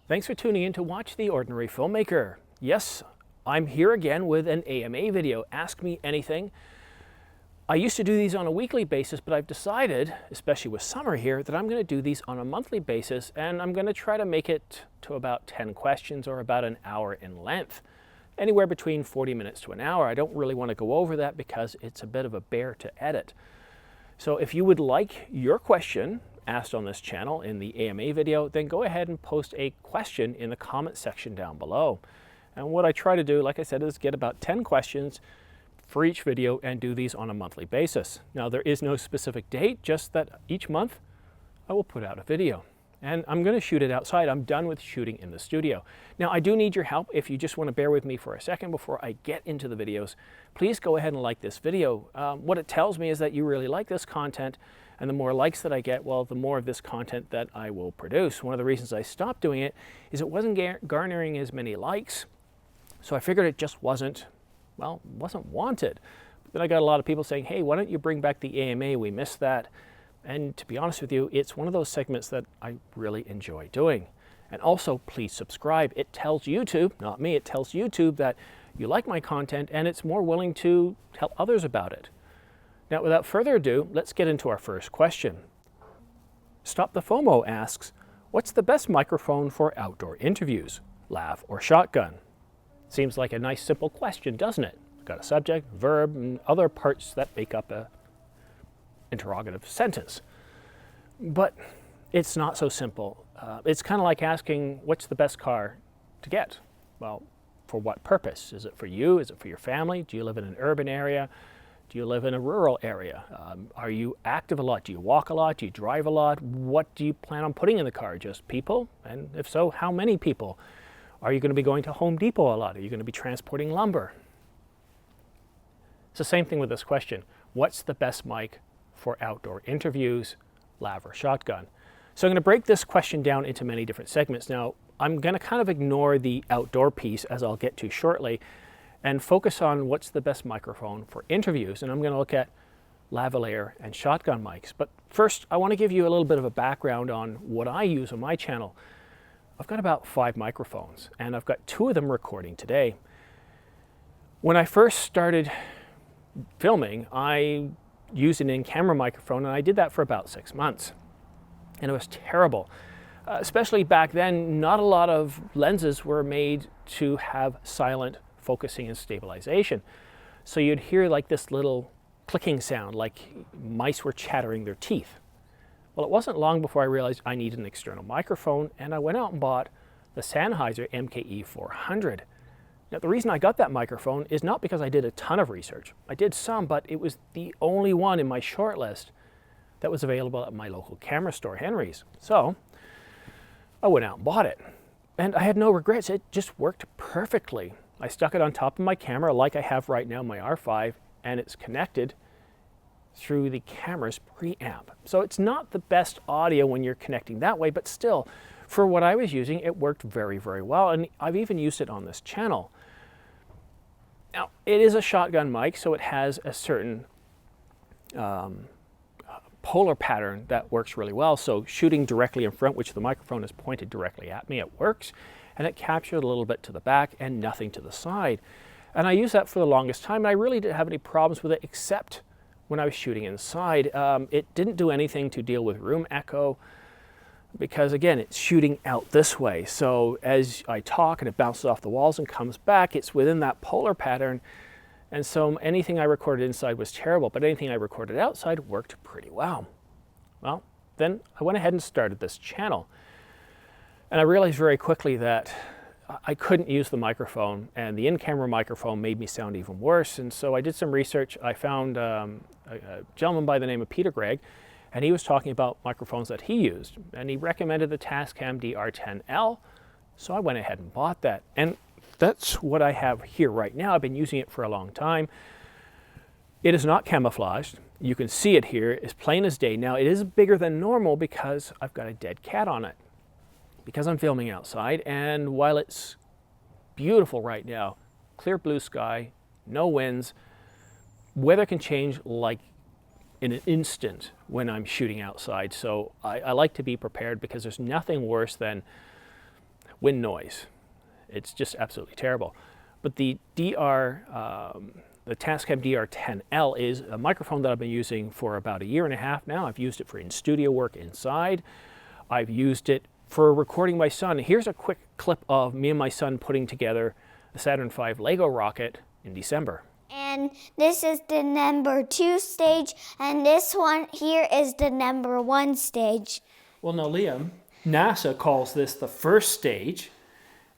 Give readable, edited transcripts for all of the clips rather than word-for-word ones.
Thanks for tuning in to watch The Ordinary Filmmaker. Yes, I'm here again with an AMA video, Ask Me Anything. I used to do these on a weekly basis, but I've decided, especially with summer here, that I'm going to do these on a monthly basis, and I'm going to try to make it to about 10 questions or about an hour in length. Anywhere between 40 minutes to an hour. I don't really want to go over that because it's a bit of a bear to edit. So if you would like your question asked on this channel in the AMA video, then go ahead and post a question in the comment section down below. And what I try to do, like I said, is get about 10 questions for each video and do these on a monthly basis. Now there is no specific date, just that each month I will put out a video. And I'm going to shoot it outside. I'm done with shooting in the studio. Now I do need your help. If you just want to bear with me for a second before I get into the videos, please go ahead and like this video. What it tells me is that you really like this content, and the more likes that I get, well, the more of this content that I will produce. One of the reasons I stopped doing it is it wasn't garnering as many likes, so I figured it just wasn't wanted. But then I got a lot of people saying, hey, why don't you bring back the AMA? We missed that. And to be honest with you, it's one of those segments that I really enjoy doing. And also, please subscribe. It tells YouTube, not me, it tells YouTube that you like my content and it's more willing to tell others about it. Now, without further ado, let's get into our first question. Stop the FOMO asks, what's the best microphone for outdoor interviews, lav or shotgun? Seems like a nice simple question, doesn't it? Got a subject, verb, and other parts that make up a interrogative sentence. But it's not so simple. It's kind of like asking, what's the best car to get? Well, for what purpose? Is it for you? Is it for your family? Do you live in an urban area? Do you live in a rural area? Are you active a lot? Do you walk a lot? Do you drive a lot? What do you plan on putting in the car? Just people? And if so, how many people? Are you going to be going to Home Depot a lot? Are you going to be transporting lumber? It's the same thing with this question. What's the best mic for outdoor interviews, lav or shotgun? So I'm going to break this question down into many different segments. Now, I'm going to kind of ignore the outdoor piece, as I'll get to shortly, and focus on what's the best microphone for interviews. And I'm going to look at lavalier and shotgun mics. But first, I want to give you a little bit of a background on what I use on my channel. I've got about 5 microphones, and I've got 2 of them recording today. When I first started filming, I used an in-camera microphone, and I did that for about 6 months. And it was terrible. Especially back then, not a lot of lenses were made to have silent focusing and stabilization. So you'd hear like this little clicking sound, like mice were chattering their teeth. Well, it wasn't long before I realized I needed an external microphone, and I went out and bought the Sennheiser MKE 400. Now, the reason I got that microphone is not because I did a ton of research. I did some, but it was the only one in my short list that was available at my local camera store, Henry's. So I went out and bought it, and I had no regrets. It just worked perfectly. I stuck it on top of my camera like I have right now, my R5, and it's connected through the camera's preamp. So it's not the best audio when you're connecting that way, but still, for what I was using, it worked very, very well, and I've even used it on this channel. Now, it is a shotgun mic, so it has a certain polar pattern that works really well. So shooting directly in front, which the microphone is pointed directly at me, it works, and it captured a little bit to the back and nothing to the side. And I used that for the longest time, and I really didn't have any problems with it, except when I was shooting inside. It didn't do anything to deal with room echo, because again, it's shooting out this way. So as I talk and it bounces off the walls and comes back, it's within that polar pattern. And so anything I recorded inside was terrible, but anything I recorded outside worked pretty well. Well, then I went ahead and started this channel. And I realized very quickly that I couldn't use the microphone, and the in-camera microphone made me sound even worse. And so I did some research. I found a gentleman by the name of Peter Gregg, and he was talking about microphones that he used, and he recommended the Tascam DR10L, so I went ahead and bought that. And that's what I have here right now. I've been using it for a long time. It is not camouflaged. You can see it here, it's plain as day. Now, it is bigger than normal because I've got a dead cat on it, because I'm filming outside, and while it's beautiful right now, clear blue sky, no winds, weather can change like in an instant when I'm shooting outside. So I like to be prepared, because there's nothing worse than wind noise. It's just absolutely terrible. But the Tascam DR10L is a microphone that I've been using for about a year and a half now. I've used it for in-studio work inside. I've used it for recording my son. Here's a quick clip of me and my son putting together the Saturn V Lego rocket in December. And this is the number 2 stage, and this one here is the number 1 stage. Well, now, Liam, NASA calls this the first stage,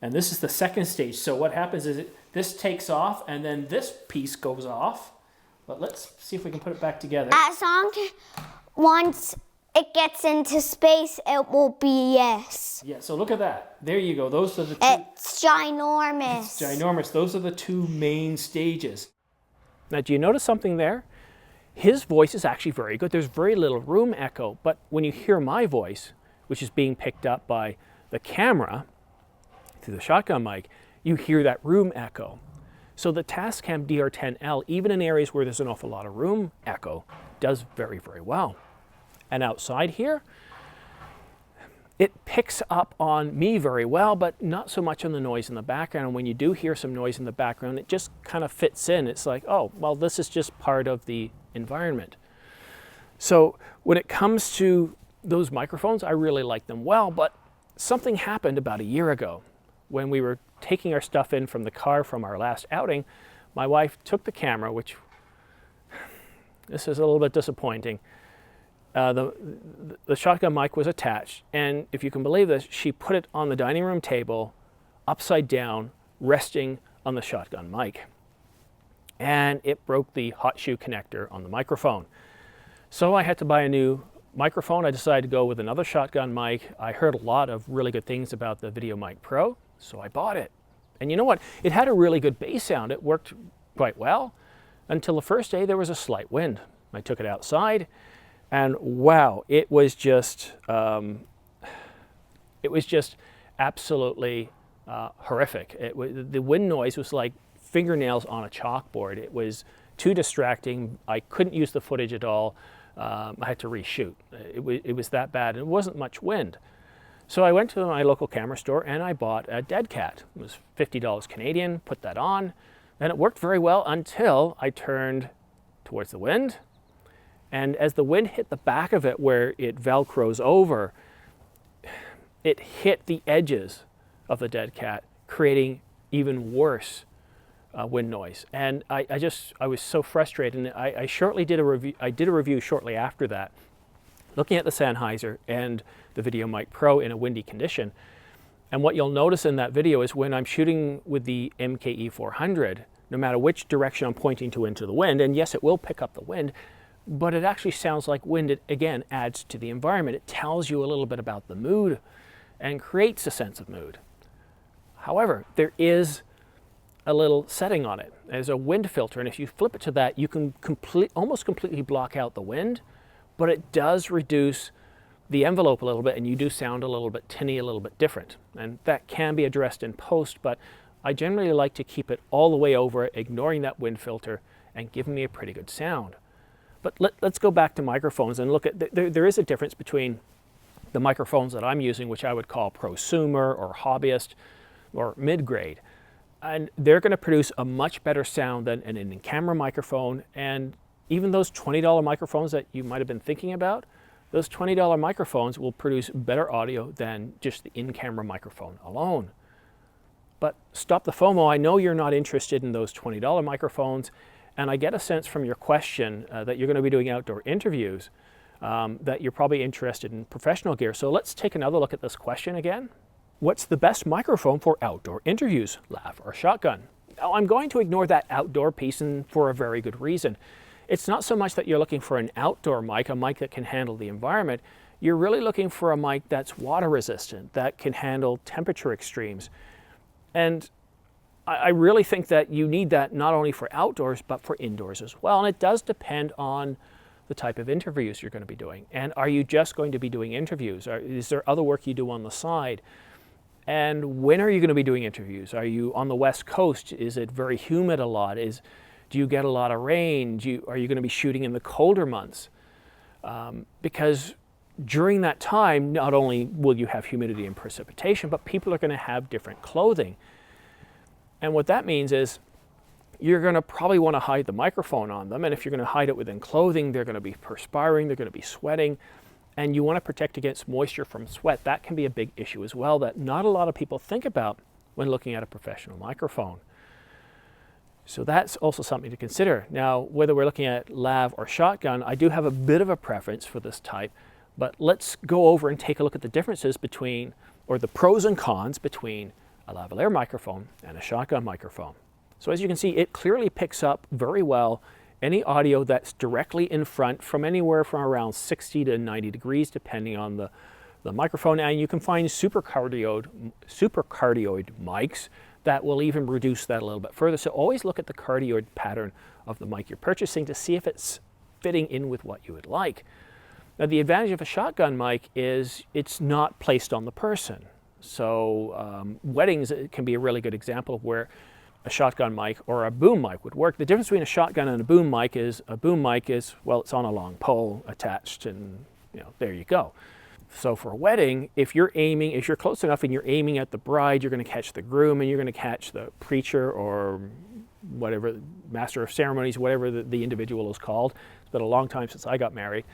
and this is the second stage. So what happens is this takes off, and then this piece goes off. But let's see if we can put it back together. As long once it gets into space, it will be yes. Yeah, so look at that. There you go. Those are the two. It's ginormous. It's ginormous. Those are the two main stages. Now, do you notice something there? His voice is actually very good. There's very little room echo, but when you hear my voice, which is being picked up by the camera through the shotgun mic, you hear that room echo. So the Tascam DR10L, even in areas where there's an awful lot of room echo, does very, very well. And outside here, it picks up on me very well, but not so much on the noise in the background. And when you do hear some noise in the background, it just kind of fits in. It's like, oh, well, this is just part of the environment. So when it comes to those microphones, I really like them well, but something happened about a year ago. When we were taking our stuff in from the car from our last outing, my wife took the camera, which this is a little bit disappointing. The shotgun mic was attached, and if you can believe this, she put it on the dining room table, upside down, resting on the shotgun mic. And it broke the hot shoe connector on the microphone. So I had to buy a new microphone. I decided to go with another shotgun mic. I heard a lot of really good things about the VideoMic Pro, so I bought it. And you know what? It had a really good bass sound. It worked quite well until the first day there was a slight wind. I took it outside, and wow, it was just absolutely horrific. The wind noise was like fingernails on a chalkboard. It was too distracting. I couldn't use the footage at all. I had to reshoot. It was that bad, and it wasn't much wind. So I went to my local camera store and I bought a dead cat. It was $50 Canadian, put that on, and it worked very well until I turned towards the wind. And as the wind hit the back of it where it velcros over, it hit the edges of the dead cat, creating even worse wind noise. And I was so frustrated, and I did a review shortly after that, looking at the Sennheiser and the VideoMic Pro in a windy condition. And what you'll notice in that video is when I'm shooting with the MKE 400, no matter which direction I'm pointing to into the wind, and yes, it will pick up the wind, but it actually sounds like wind. It again adds to the environment. It tells you a little bit about the mood and creates a sense of mood. However, there is a little setting on it. There's a wind filter, and if you flip it to that, you can almost completely block out the wind, but it does reduce the envelope a little bit, and you do sound a little bit tinny, a little bit different. And that can be addressed in post, but I generally like to keep it all the way over, ignoring that wind filter, and giving me a pretty good sound. But let's go back to microphones and look at, there is a difference between the microphones that I'm using, which I would call prosumer or hobbyist or mid-grade. And they're going to produce a much better sound than an in-camera microphone. And even those $20 microphones that you might have been thinking about, those $20 microphones will produce better audio than just the in-camera microphone alone. But stop the FOMO. I know you're not interested in those $20 microphones, and I get a sense from your question that you're going to be doing outdoor interviews, that you're probably interested in professional gear. So let's take another look at this question again. What's the best microphone for outdoor interviews, lav or shotgun? Now, I'm going to ignore that outdoor piece, and for a very good reason. It's not so much that you're looking for an outdoor mic, a mic that can handle the environment. You're really looking for a mic that's water resistant, that can handle temperature extremes. And I really think that you need that not only for outdoors, but for indoors as well. And it does depend on the type of interviews you're going to be doing. And are you just going to be doing interviews? Is there other work you do on the side? And when are you going to be doing interviews? Are you on the West Coast? Is it very humid a lot? Do you get a lot of rain? Are you going to be shooting in the colder months? Because during that time, not only will you have humidity and precipitation, but people are going to have different clothing. And what that means is you're going to probably want to hide the microphone on them. And if you're going to hide it within clothing, they're going to be perspiring, they're going to be sweating, and you want to protect against moisture from sweat. That can be a big issue as well that not a lot of people think about when looking at a professional microphone. So that's also something to consider. Now, whether we're looking at lav or shotgun, I do have a bit of a preference for this type, but let's go over and take a look at the differences between, or the pros and cons between a lavalier microphone and a shotgun microphone. So as you can see, it clearly picks up very well any audio that's directly in front from anywhere from around 60 to 90 degrees, depending on the microphone. And you can find supercardioid mics that will even reduce that a little bit further. So always look at the cardioid pattern of the mic you're purchasing to see if it's fitting in with what you would like. Now, the advantage of a shotgun mic is it's not placed on the person. So weddings can be a really good example of where a shotgun mic or a boom mic would work. The difference between a shotgun and a boom mic is, well, it's on a long pole attached, and there you go. So for a wedding, if you're close enough and you're aiming at the bride, you're going to catch the groom and you're going to catch the preacher or whatever, master of ceremonies, whatever the individual is called. It's been a long time since I got married.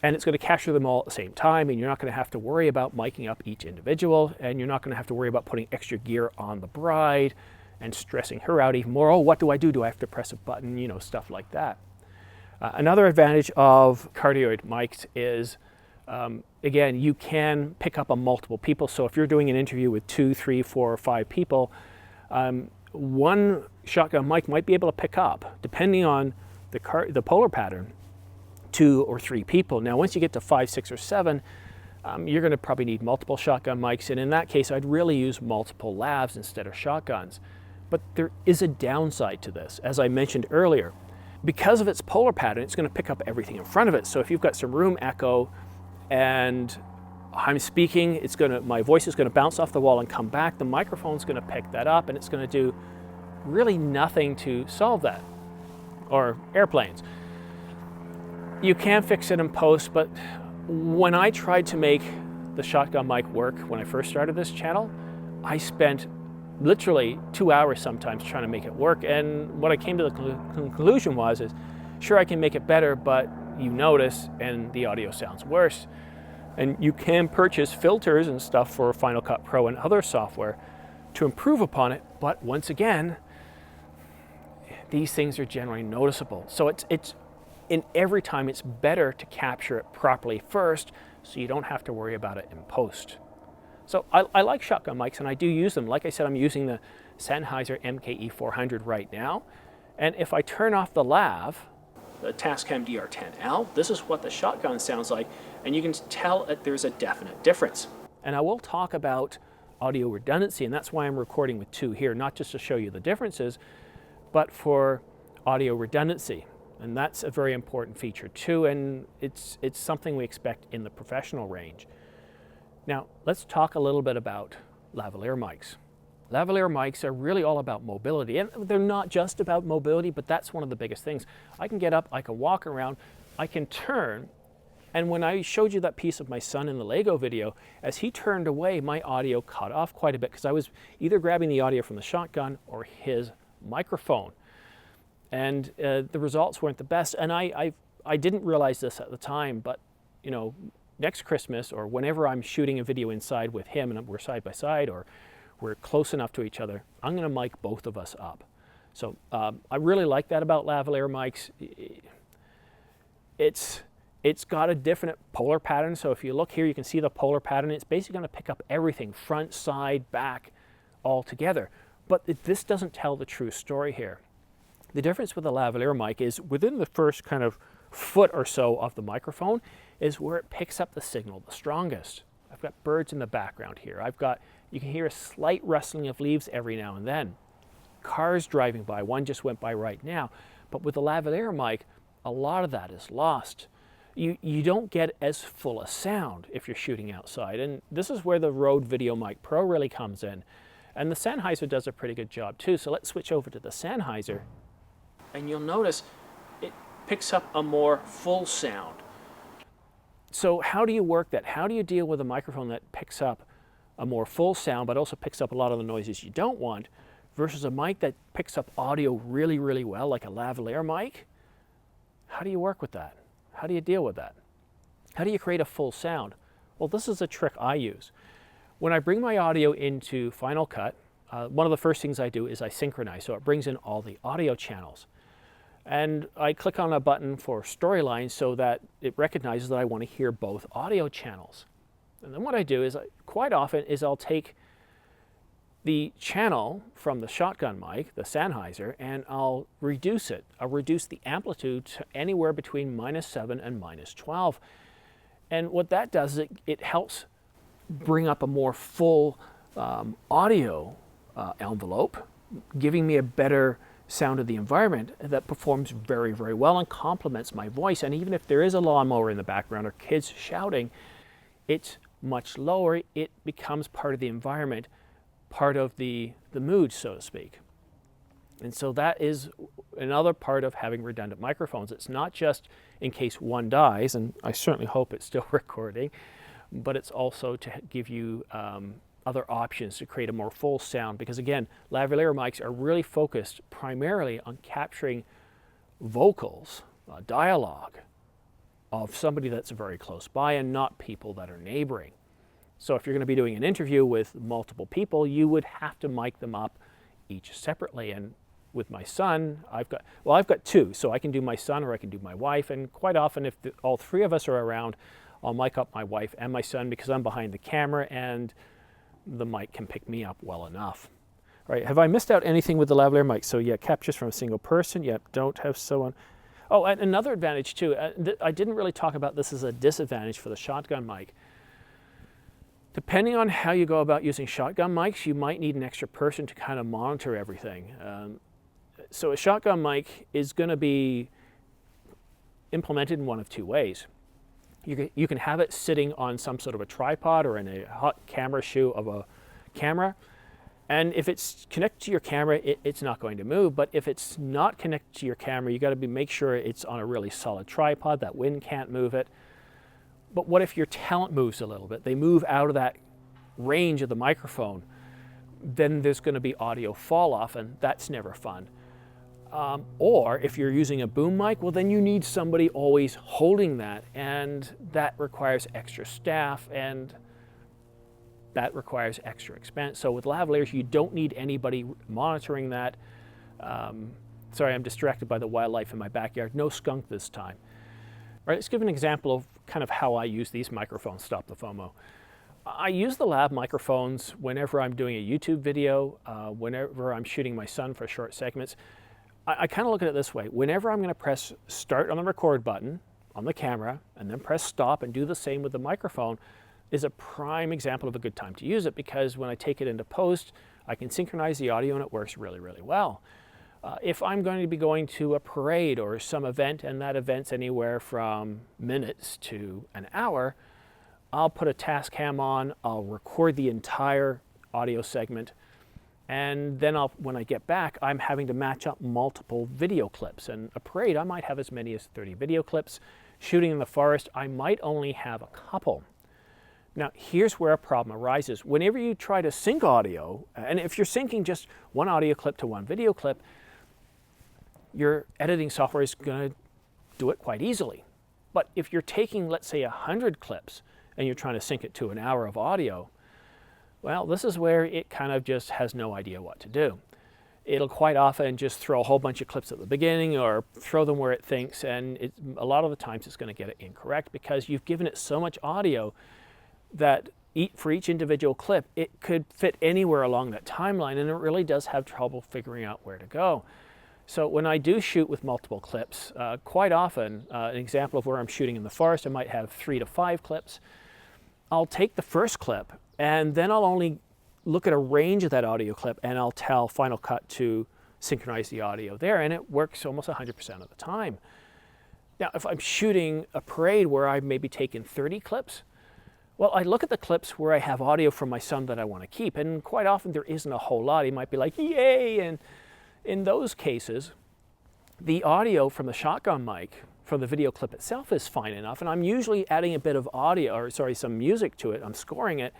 And it's going to capture them all at the same time, and you're not going to have to worry about miking up each individual, and you're not going to have to worry about putting extra gear on the bride and stressing her out even more. Oh, what do I do? Do I have to press a button? Stuff like that. Another advantage of cardioid mics is, again, you can pick up on multiple people. So if you're doing an interview with 2, 3, 4, or 5 people, one shotgun mic might be able to pick up, depending on the polar pattern, 2 or 3 people. Now, once you get to 5, 6, or 7, you're going to probably need multiple shotgun mics. And in that case, I'd really use multiple lavs instead of shotguns. But there is a downside to this, as I mentioned earlier. Because of its polar pattern, it's going to pick up everything in front of it. So if you've got some room echo and I'm speaking, my voice is going to bounce off the wall and come back. The microphone's going to pick that up, and it's going to do really nothing to solve that. Or airplanes. You can fix it in post, but when I tried to make the shotgun mic work when I first started this channel, I spent literally 2 hours sometimes trying to make it work. And what I came to the conclusion was, sure, I can make it better, but you notice and the audio sounds worse. And you can purchase filters and stuff for Final Cut Pro and other software to improve upon it. But once again, these things are generally noticeable. So it's in every time it's better to capture it properly first, so you don't have to worry about it in post. So I like shotgun mics, and I do use them. Like I said, I'm using the Sennheiser MKE 400 right now. And if I turn off the lav, the Tascam DR10L, this is what the shotgun sounds like, and you can tell that there's a definite difference. And I will talk about audio redundancy, and that's why I'm recording with 2 here, not just to show you the differences, but for audio redundancy. And that's a very important feature too, and it's something we expect in the professional range. Now, let's talk a little bit about lavalier mics. Lavalier mics are really all about mobility, and they're not just about mobility, but that's one of the biggest things. I can get up, I can walk around, I can turn, and when I showed you that piece of my son in the Lego video, as he turned away, my audio cut off quite a bit because I was either grabbing the audio from the shotgun or his microphone. And the results weren't the best, and I didn't realize this at the time, but next Christmas or whenever I'm shooting a video inside with him and we're side by side or we're close enough to each other, I'm going to mic both of us up. So I really like that about lavalier mics. It's got a different polar pattern, so if you look here, you can see the polar pattern. It's basically going to pick up everything, front, side, back, all together. But this doesn't tell the true story here. The difference with a lavalier mic is within the first kind of foot or so of the microphone is where it picks up the signal the strongest. I've got birds in the background here. You can hear a slight rustling of leaves every now and then. Cars driving by, one just went by right now. But with the lavalier mic, a lot of that is lost. You don't get as full a sound if you're shooting outside. And this is where the Rode VideoMic Pro really comes in. And the Sennheiser does a pretty good job too. So let's switch over to the Sennheiser. And you'll notice it picks up a more full sound. So how do you work that? How do you deal with a microphone that picks up a more full sound but also picks up a lot of the noises you don't want versus a mic that picks up audio really, really well, like a lavalier mic? How do you work with that? How do you deal with that? How do you create a full sound? Well, this is a trick I use. When I bring my audio into Final Cut, one of the first things I do is I synchronize, so it brings in all the audio channels. And I click on a button for storyline so that it recognizes that I want to hear both audio channels. And then what I do is, quite often, is I'll take the channel from the shotgun mic, the Sennheiser, and I'll reduce it. I'll reduce the amplitude to anywhere between -7 and -12. And what that does is it helps bring up a more full audio envelope, giving me a better sound of the environment that performs very, very well and complements my voice. And even if there is a lawnmower in the background or kids shouting, it's much lower. It becomes part of the environment, part of the mood, so to speak. And so that is another part of having redundant microphones. It's not just in case one dies, and I certainly hope it's still recording, but it's also to give you other options to create a more full sound, because again, lavalier mics are really focused primarily on capturing vocals, dialogue of somebody that's very close by and not people that are neighboring. So if you're going to be doing an interview with multiple people, you would have to mic them up each separately. And with my son, I've got two, so I can do my son or I can do my wife, and quite often if all three of us are around, I'll mic up my wife and my son because I'm behind the camera and the mic can pick me up well enough. All right, have I missed out anything with the lavalier mic? So yeah, captures from a single person. Yep, don't have so on. Oh, and another advantage too, I didn't really talk about this as a disadvantage for the shotgun mic. Depending on how you go about using shotgun mics, you might need an extra person to kind of monitor everything. So a shotgun mic is going to be implemented in one of two ways. You can have it sitting on some sort of a tripod or in a hot camera shoe of a camera. And if it's connected to your camera, it's not going to move. But if it's not connected to your camera, you got to make sure it's on a really solid tripod, that wind can't move it. But what if your talent moves a little bit? They move out of that range of the microphone. Then there's going to be audio fall off, and that's never fun. Or if you're using a boom mic, well, then you need somebody always holding that, and that requires extra staff, and that requires extra expense. So with lavaliers, you don't need anybody monitoring that. Sorry, I'm distracted by the wildlife in my backyard. No skunk this time. All right, let's give an example of kind of how I use these microphones. Stop the FOMO. I use the lav microphones whenever I'm doing a YouTube video, whenever I'm shooting my son for short segments. I kind of look at it this way. Whenever I'm going to press start on the record button on the camera and then press stop and do the same with the microphone is a prime example of a good time to use it, because when I take it into post, I can synchronize the audio and it works really, really well. If I'm going to be going to a parade or some event, and that event's anywhere from minutes to an hour, I'll put a Tascam on, I'll record the entire audio segment, and then when I get back, I'm having to match up multiple video clips. And a parade, I might have as many as 30 video clips. Shooting in the forest, I might only have a couple. Now, here's where a problem arises. Whenever you try to sync audio, and if you're syncing just one audio clip to one video clip, your editing software is going to do it quite easily. But if you're taking, let's say, 100 clips and you're trying to sync it to an hour of audio, well, this is where it kind of just has no idea what to do. It'll quite often just throw a whole bunch of clips at the beginning or throw them where it thinks, and a lot of the times it's going to get it incorrect because you've given it so much audio that for each individual clip, it could fit anywhere along that timeline, and it really does have trouble figuring out where to go. So when I do shoot with multiple clips, quite often, an example of where I'm shooting in the forest, I might have 3 to 5 clips. I'll take the first clip, and then I'll only look at a range of that audio clip, and I'll tell Final Cut to synchronize the audio there, and it works almost 100% of the time. Now, if I'm shooting a parade where I've maybe taken 30 clips, well, I look at the clips where I have audio from my son that I want to keep, and quite often there isn't a whole lot. He might be like, yay! And in those cases, the audio from the shotgun mic from the video clip itself is fine enough, and I'm usually adding a bit of audio, or sorry, some music to it. I'm scoring it,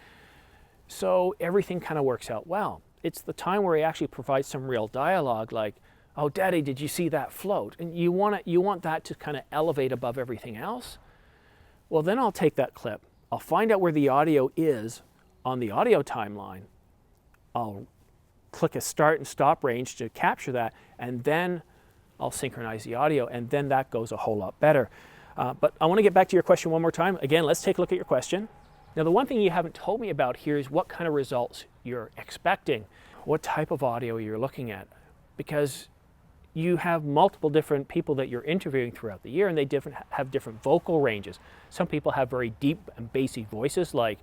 so everything kind of works out well. It's the time where he actually provides some real dialogue, like, "Oh, Daddy, did you see that float?" And you want that to kind of elevate above everything else. Well, then I'll take that clip. I'll find out where the audio is on the audio timeline. I'll click a start and stop range to capture that, and then I'll synchronize the audio, and then that goes a whole lot better. But I want to get back to your question one more time. Again, let's take a look at your question. Now, the one thing you haven't told me about here is what kind of results you're expecting, what type of audio you're looking at, because you have multiple different people that you're interviewing throughout the year, and they have different vocal ranges. Some people have very deep and bassy voices, like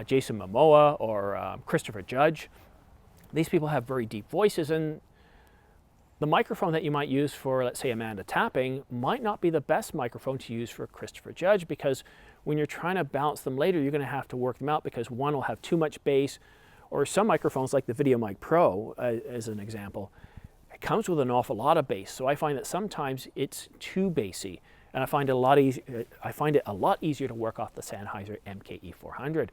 Jason Momoa or Christopher Judge. These people have very deep voices, and the microphone that you might use for, let's say, Amanda Tapping might not be the best microphone to use for Christopher Judge, because when you're trying to balance them later, you're going to have to work them out, because one will have too much bass, or some microphones like the VideoMic Pro, as an example, it comes with an awful lot of bass. So I find that sometimes it's too bassy, and I find it a lot easier to work off the Sennheiser MKE400.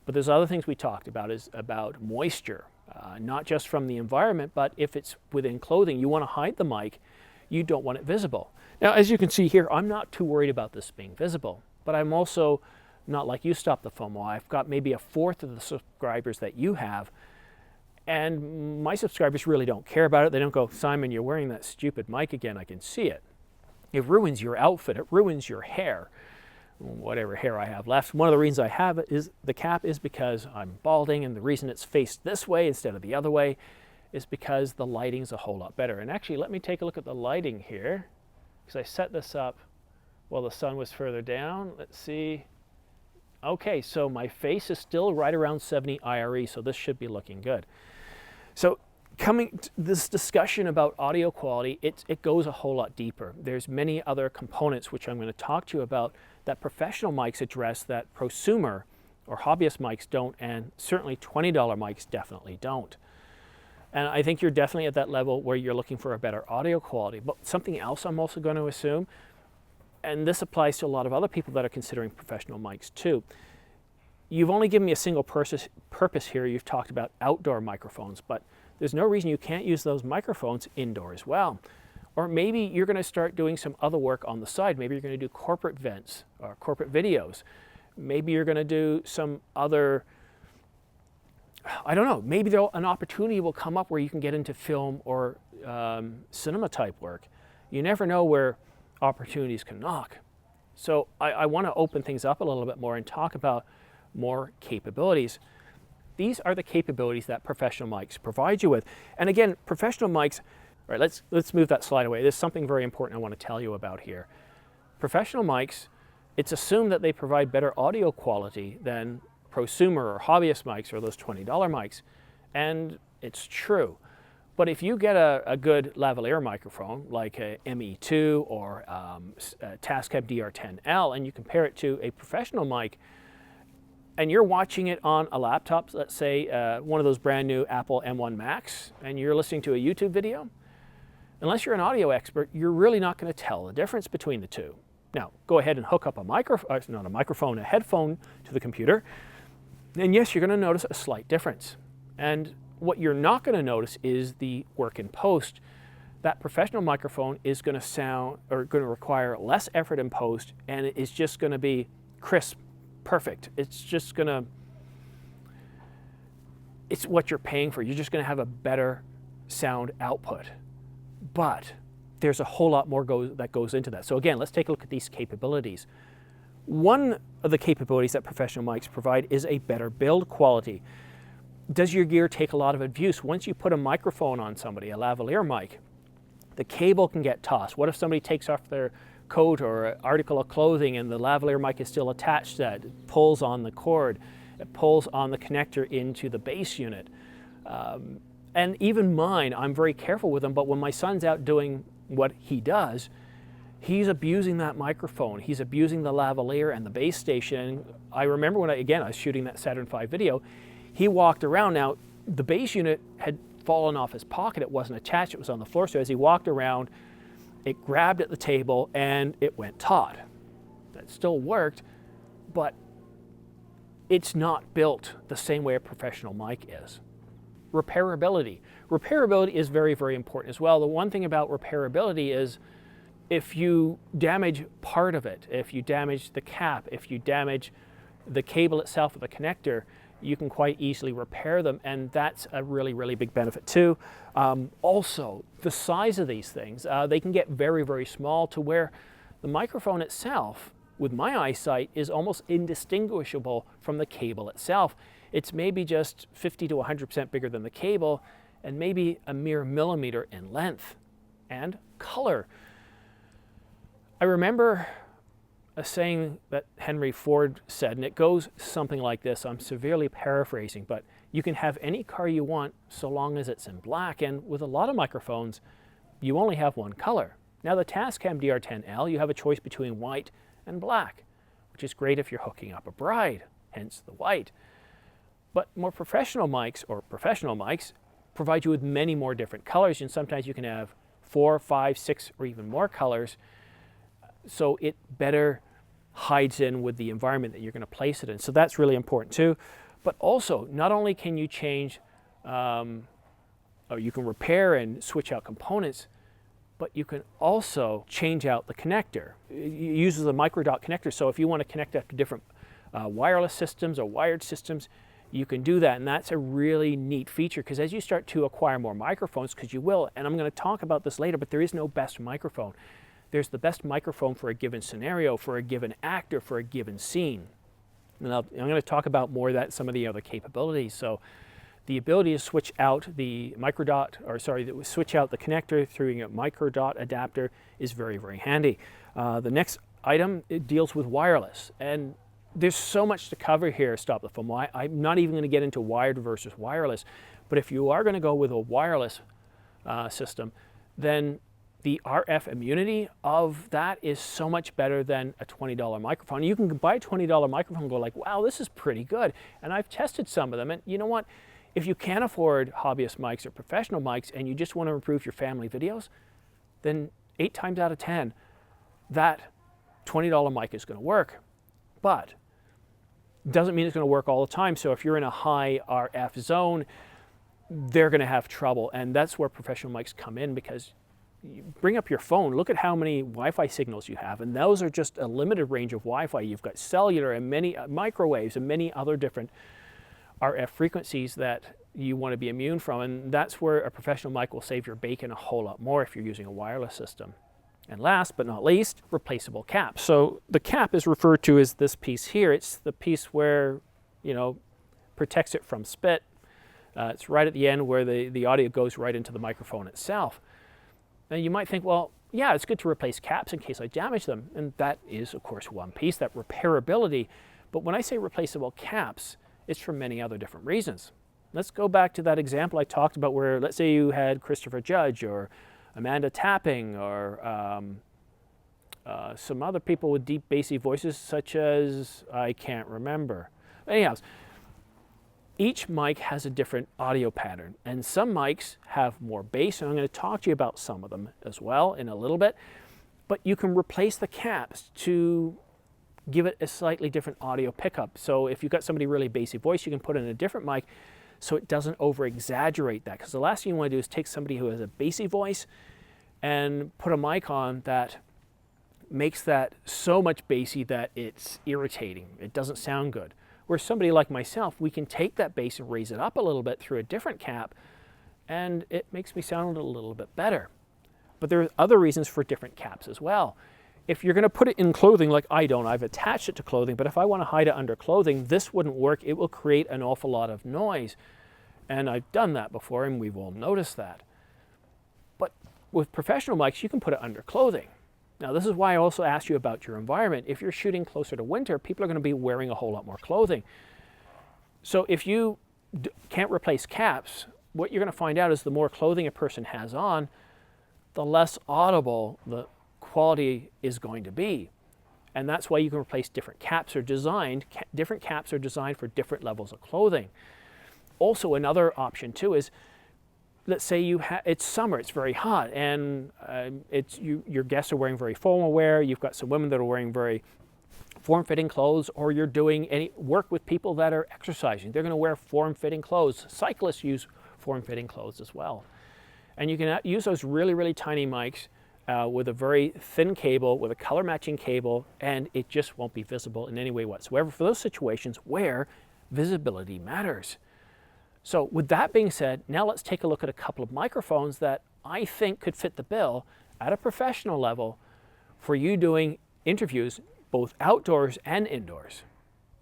But there's other things we talked about, is about moisture, not just from the environment, but if it's within clothing, you want to hide the mic, you don't want it visible. Now, as you can see here, I'm not too worried about this being visible, but I'm also not like you, Stop the FOMO. I've got maybe 1/4 of the subscribers that you have, and my subscribers really don't care about it. They don't go, "Simon, you're wearing that stupid mic again, I can see it." It ruins your outfit, it ruins your hair, whatever hair I have left. One of the reasons I have it is the cap is because I'm balding, and the reason it's faced this way instead of the other way is because the lighting's a whole lot better. And actually, let me take a look at the lighting here, because I set this up while the sun was further down. Let's see. Okay, so my face is still right around 70 IRE, so this should be looking good. So coming to this discussion about audio quality, it goes a whole lot deeper. There's many other components which I'm going to talk to you about that professional mics address that prosumer or hobbyist mics don't, and certainly $20 mics definitely don't. And I think you're definitely at that level where you're looking for a better audio quality. But something else I'm also going to assume, and this applies to a lot of other people that are considering professional mics too. You've only given me a single purpose here. You've talked about outdoor microphones, but there's no reason you can't use those microphones indoor as well. Or maybe you're going to start doing some other work on the side. Maybe you're going to do corporate events or corporate videos. Maybe you're going to do some other, I don't know, maybe an opportunity will come up where you can get into film or cinema type work. You never know where opportunities can knock. So I want to open things up a little bit more and talk about more capabilities. These are the capabilities that professional mics provide you with. And again, professional mics, all right, let's move that slide away. There's something very important I want to tell you about here. Professional mics, it's assumed that they provide better audio quality than prosumer or hobbyist mics or those $20 mics. And it's true. But if you get a good lavalier microphone like a ME2 or a Tascam DR10L, and you compare it to a professional mic, and you're watching it on a laptop, let's say one of those brand new Apple M1 Max, and you're listening to a YouTube video, unless you're an audio expert, you're really not going to tell the difference between the two. Now, go ahead and hook up a headphone to the computer, and yes, you're going to notice a slight difference. And what you're not going to notice is the work in post. That professional microphone is going to sound, or going to require less effort in post, and it is just going to be crisp, perfect. It's just going to, it's what you're paying for. You're just going to have a better sound output. But there's a whole lot more that goes into that. So again, let's take a look at these capabilities. One of the capabilities that professional mics provide is a better build quality. Does your gear take a lot of abuse? Once you put a microphone on somebody, a lavalier mic, the cable can get tossed. What if somebody takes off their coat or article of clothing and the lavalier mic is still attached to that? It pulls on the cord, it pulls on the connector into the base unit. And even mine, I'm very careful with them, but when my son's out doing what he does, he's abusing that microphone. He's abusing the lavalier and the base station. I remember when I was shooting that Saturn V video, he walked around. Now, the base unit had fallen off his pocket. It wasn't attached, it was on the floor. So as he walked around, it grabbed at the table and it went taut. That still worked, but it's not built the same way a professional mic is. Repairability. Repairability is very, very important as well. The one thing about repairability is if you damage part of it, if you damage the cap, if you damage the cable itself or the connector, you can quite easily repair them, and that's a really, really big benefit too. Also, the size of these things, they can get very, very small to where the microphone itself, with my eyesight, is almost indistinguishable from the cable itself. It's maybe just 50 to 100% bigger than the cable, and maybe a mere millimeter in length. And color. I remember a saying that Henry Ford said, and it goes something like this. I'm severely paraphrasing, but you can have any car you want so long as it's in black. And with a lot of microphones, you only have one color. Now the Tascam DR10L, you have a choice between white and black, which is great if you're hooking up a bride, hence the white. But more professional mics, or professional mics, provide you with many more different colors, and sometimes you can have 4, 5, 6, or even more colors, so it better hides in with the environment that you're going to place it in. So that's really important too. But also, not only can you change, or you can repair and switch out components, but you can also change out the connector. It uses a microdot connector, so if you want to connect up to different wireless systems or wired systems, you can do that, and that's a really neat feature, because as you start to acquire more microphones, because you will, and I'm going to talk about this later, but there is no best microphone. There's the best microphone for a given scenario, for a given actor, for a given scene. And I'm going to talk about more of that, some of the other capabilities. So the ability to switch out the switch out the connector through a microdot adapter is very, very handy. The next item, it deals with wireless. And there's so much to cover here, Stop the Film. I'm not even going to get into wired versus wireless, but if you are going to go with a wireless system, then the RF immunity of that is so much better than a $20 microphone. You can buy a $20 microphone and go like, wow, this is pretty good. And I've tested some of them, and you know what? If you can't afford hobbyist mics or professional mics and you just want to improve your family videos, then 8 times out of 10, that $20 mic is going to work. But doesn't mean it's going to work all the time. So if you're in a high RF zone, they're going to have trouble. And that's where professional mics come in, because you bring up your phone, look at how many Wi-Fi signals you have, and those are just a limited range of Wi-Fi. You've got cellular and many microwaves and many other different RF frequencies that you want to be immune from, and that's where a professional mic will save your bacon a whole lot more if you're using a wireless system. And last but not least, replaceable caps. So the cap is referred to as this piece here. It's the piece where, protects it from spit. It's right at the end where the audio goes right into the microphone itself. Now you might think, well, yeah, it's good to replace caps in case I damage them. And that is, of course, one piece, that repairability. But when I say replaceable caps, it's for many other different reasons. Let's go back to that example I talked about where, let's say you had Christopher Judge or Amanda Tapping or some other people with deep bassy voices such as, I can't remember. Anyhow, each mic has a different audio pattern, and some mics have more bass, and I'm going to talk to you about some of them as well in a little bit. But you can replace the caps to give it a slightly different audio pickup. So if you've got somebody really bassy voice, you can put in a different mic so it doesn't over-exaggerate that. Because the last thing you want to do is take somebody who has a bassy voice and put a mic on that makes that so much bassy that it's irritating. It doesn't sound good. Where somebody like myself, we can take that bass and raise it up a little bit through a different cap, and it makes me sound a little bit better. But there are other reasons for different caps as well. If you're going to put it in clothing like I don't, I've attached it to clothing, but if I want to hide it under clothing, this wouldn't work. It will create an awful lot of noise. And I've done that before, and we've all noticed that. But with professional mics, you can put it under clothing. Now, this is why I also asked you about your environment. If you're shooting closer to winter, people are going to be wearing a whole lot more clothing. So if you can't replace caps, what you're going to find out is the more clothing a person has on, the less audible the quality is going to be. And that's why you can replace different caps are designed. Different caps are designed for different levels of clothing. Also, another option too is, let's say it's summer, it's very hot, and your guests are wearing very formal wear. You've got some women that are wearing very form-fitting clothes, or you're doing any work with people that are exercising. They're going to wear form-fitting clothes. Cyclists use form-fitting clothes as well. And you can use those really, really tiny mics with a very thin cable, with a color matching cable, and it just won't be visible in any way whatsoever for those situations where visibility matters. So with that being said, now let's take a look at a couple of microphones that I think could fit the bill at a professional level for you doing interviews both outdoors and indoors.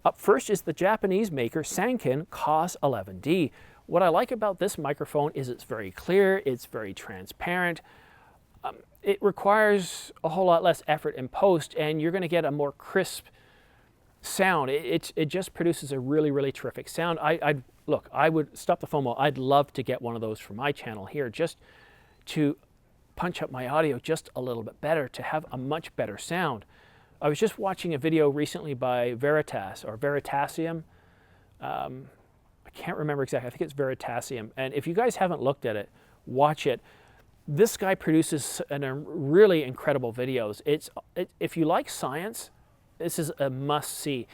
Up first is the Japanese maker Sanken COS 11D. What I like about this microphone is it's very clear, it's very transparent. It requires a whole lot less effort in post, and you're going to get a more crisp sound. It just produces a really, really terrific sound. Look, I would stop the FOMO. I'd love to get one of those for my channel here, just to punch up my audio just a little bit better, to have a much better sound. I was just watching a video recently by Veritas or Veritasium. I can't remember exactly. I think it's Veritasium. And if you guys haven't looked at it, watch it. This guy produces really incredible videos. If you like science, this is a must-see.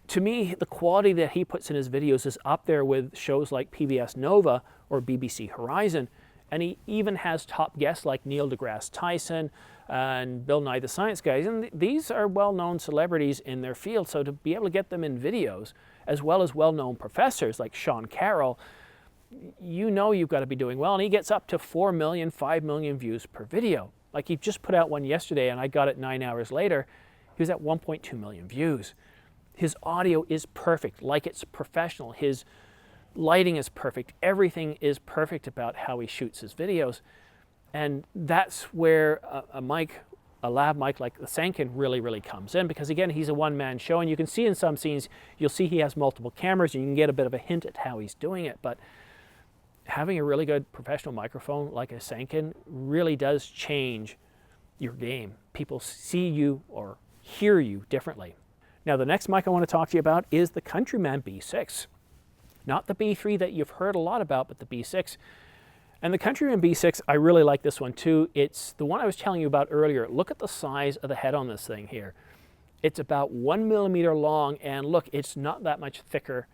To me, the quality that he puts in his videos is up there with shows like PBS Nova or BBC Horizon. And he even has top guests like Neil deGrasse Tyson and Bill Nye the Science Guy. And these are well-known celebrities in their field. So to be able to get them in videos, as well as well-known professors like Sean Carroll, you know you've got to be doing well. And he gets up to 4 million, 5 million views per video. Like he just put out one yesterday and I got it 9 hours later. He was at 1.2 million views. His audio is perfect, like it's professional. His lighting is perfect. Everything is perfect about how he shoots his videos. And that's where a lab mic like the Sanken really, really comes in, because again, he's a one-man show, and you can see in some scenes, you'll see he has multiple cameras, and you can get a bit of a hint at how he's doing it. But having a really good professional microphone like a Sanken really does change your game. People see you or hear you differently. Now, the next mic I want to talk to you about is the Countryman B6. Not the B3 that you've heard a lot about, but the B6. And the Countryman B6, I really like this one too. It's the one I was telling you about earlier. Look at the size of the head on this thing here. It's about 1 millimeter long, and look, it's not that much thicker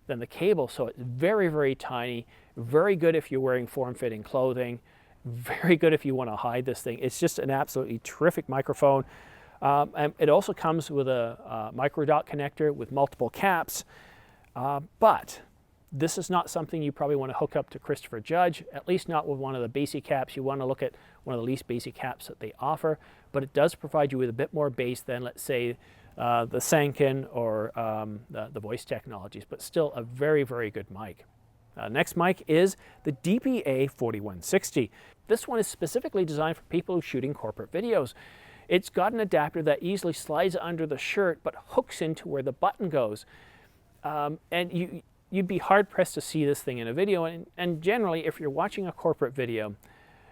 than the cable, so it's very, very tiny. Very good if you're wearing form-fitting clothing. Very good if you want to hide this thing. It's just an absolutely terrific microphone. And it also comes with a micro dot connector with multiple caps, but this is not something you probably want to hook up to Christopher Judge, at least not with one of the basic caps. You want to look at one of the least basic caps that they offer, but it does provide you with a bit more bass than, let's say, the Sanken or the voice technologies, but still a very, very good mic. Next mic is the DPA 4160. This one is specifically designed for people who are shooting corporate videos. It's got an adapter that easily slides under the shirt but hooks into where the button goes. And you'd be hard-pressed to see this thing in a video. And generally, if you're watching a corporate video,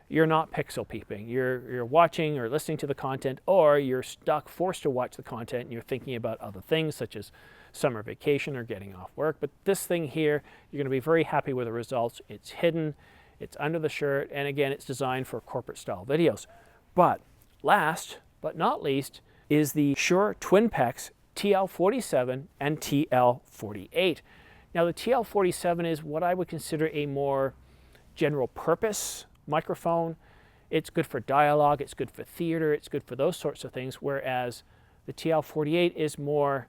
you're not pixel peeping. You're watching or listening to the content, or you're forced to watch the content, and you're thinking about other things such as summer vacation or getting off work. But this thing here, you're going to be very happy with the results. It's hidden, it's under the shirt, and again, it's designed for corporate-style videos. But last but not least is the Shure Twin Pex TL47 and TL48. Now the TL47 is what I would consider a more general purpose microphone. It's good for dialogue, it's good for theater, it's good for those sorts of things, whereas the TL48 is more,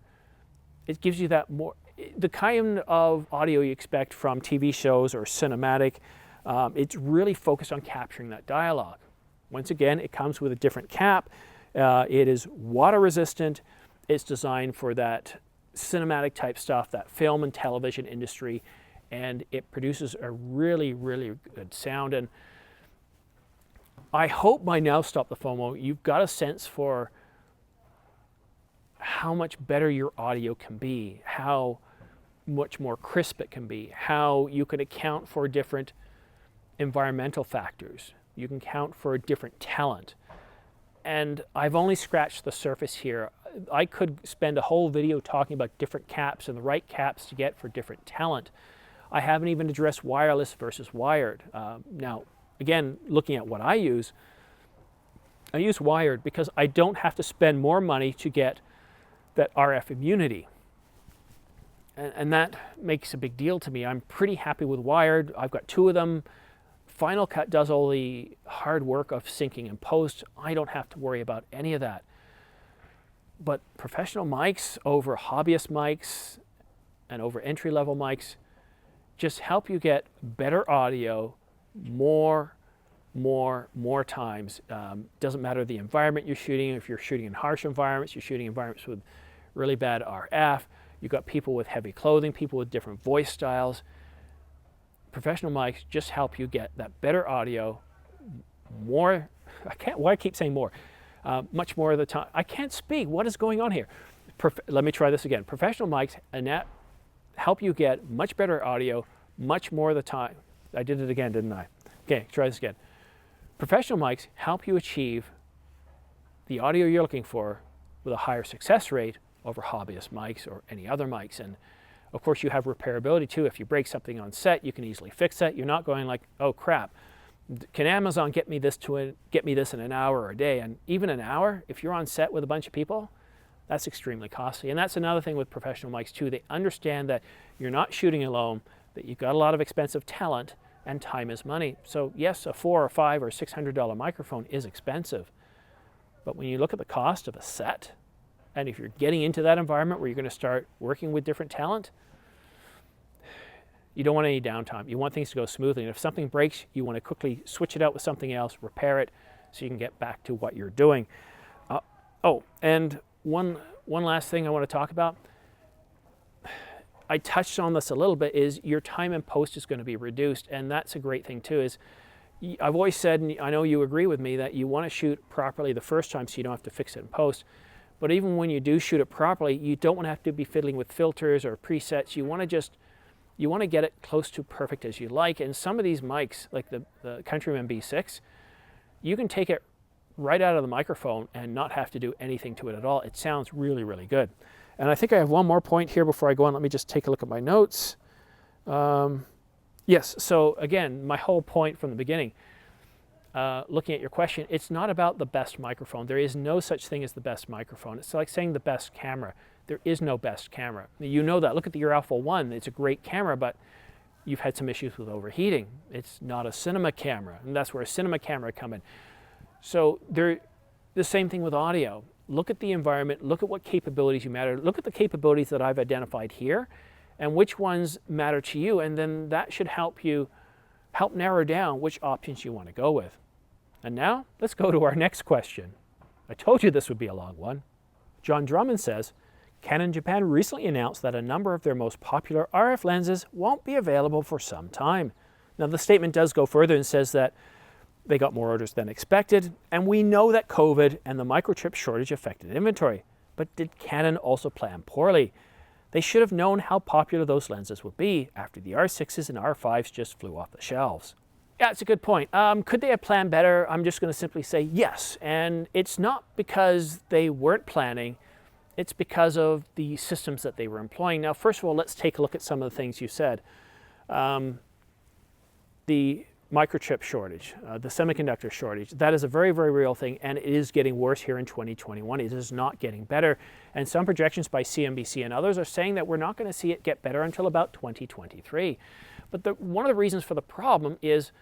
it gives you that more, the kind of audio you expect from TV shows or cinematic. It's really focused on capturing that dialogue. Once again, it comes with a different cap. It is water resistant. It's designed for that cinematic type stuff, that film and television industry, and it produces a really, really good sound. And I hope by now, Stop the FOMO, you've got a sense for how much better your audio can be, how much more crisp it can be, how you can account for different environmental factors. You can count for different talent. And I've only scratched the surface here. I could spend a whole video talking about different caps and the right caps to get for different talent. I haven't even addressed wireless versus wired. Now, again, looking at what I use wired because I don't have to spend more money to get that RF immunity. And that makes a big deal to me. I'm pretty happy with wired. I've got 2 of them. Final Cut does all the hard work of syncing and post. I don't have to worry about any of that. But professional mics over hobbyist mics and over entry-level mics just help you get better audio more times. Doesn't matter the environment you're shooting. If you're shooting in harsh environments, you're shooting environments with really bad RF. You've got people with heavy clothing, people with different voice styles. Professional mics just help you get that better audio more. Why I keep saying more? Much more of the time. I can't speak. What is going on here? Let me try this again. Professional mics help you get much better audio much more of the time. I did it again, didn't I? Okay, try this again. Professional mics help you achieve the audio you're looking for with a higher success rate over hobbyist mics or any other mics. And of course you have repairability too. If you break something on set, you can easily fix that. You're not going like, oh crap, can Amazon get me this in an hour or a day? And even an hour, if you're on set with a bunch of people, that's extremely costly. And that's another thing with professional mics too. They understand that you're not shooting alone, that you've got a lot of expensive talent, and time is money. So yes, a $400 or $500 or $600 microphone is expensive. But when you look at the cost of a set, and if you're getting into that environment where you're going to start working with different talent, you don't want any downtime. You want things to go smoothly. And if something breaks, you want to quickly switch it out with something else, repair it, so you can get back to what you're doing. And one last thing I want to talk about, I touched on this a little bit, is your time in post is going to be reduced. And that's a great thing too, is I've always said, and I know you agree with me, that you want to shoot properly the first time so you don't have to fix it in post. But even when you do shoot it properly, you don't want to have to be fiddling with filters or presets. You want to get it close to perfect as you like. And some of these mics, like the Countryman B6, you can take it right out of the microphone and not have to do anything to it at all. It sounds really, really good. And I think I have one more point here before I go on. Let me just take a look at my notes. Yes, so again, my whole point from the beginning, looking at your question, it's not about the best microphone. There is no such thing as the best microphone. It's like saying the best camera. There is no best camera. You know that. Look at the Your Alpha 1. It's a great camera, but you've had some issues with overheating. It's not a cinema camera, and that's where a cinema camera come in. So the same thing with audio. Look at the environment. Look at what capabilities you matter. Look at the capabilities that I've identified here, and which ones matter to you, and then that should help narrow down which options you want to go with. And now, let's go to our next question. I told you this would be a long one. John Drummond says, Canon Japan recently announced that a number of their most popular RF lenses won't be available for some time. Now, the statement does go further and says that they got more orders than expected, and we know that COVID and the microchip shortage affected inventory. But did Canon also plan poorly? They should have known how popular those lenses would be after the R6s and R5s just flew off the shelves. Yeah, it's a good point. Could they have planned better? I'm just going to simply say yes. And it's not because they weren't planning. It's because of the systems that they were employing. Now, first of all, let's take a look at some of the things you said. The microchip shortage, the semiconductor shortage, that is a very, very real thing, and it is getting worse here in 2021. It is not getting better. And some projections by CNBC and others are saying that we're not going to see it get better until about 2023. But one of the reasons for the problem is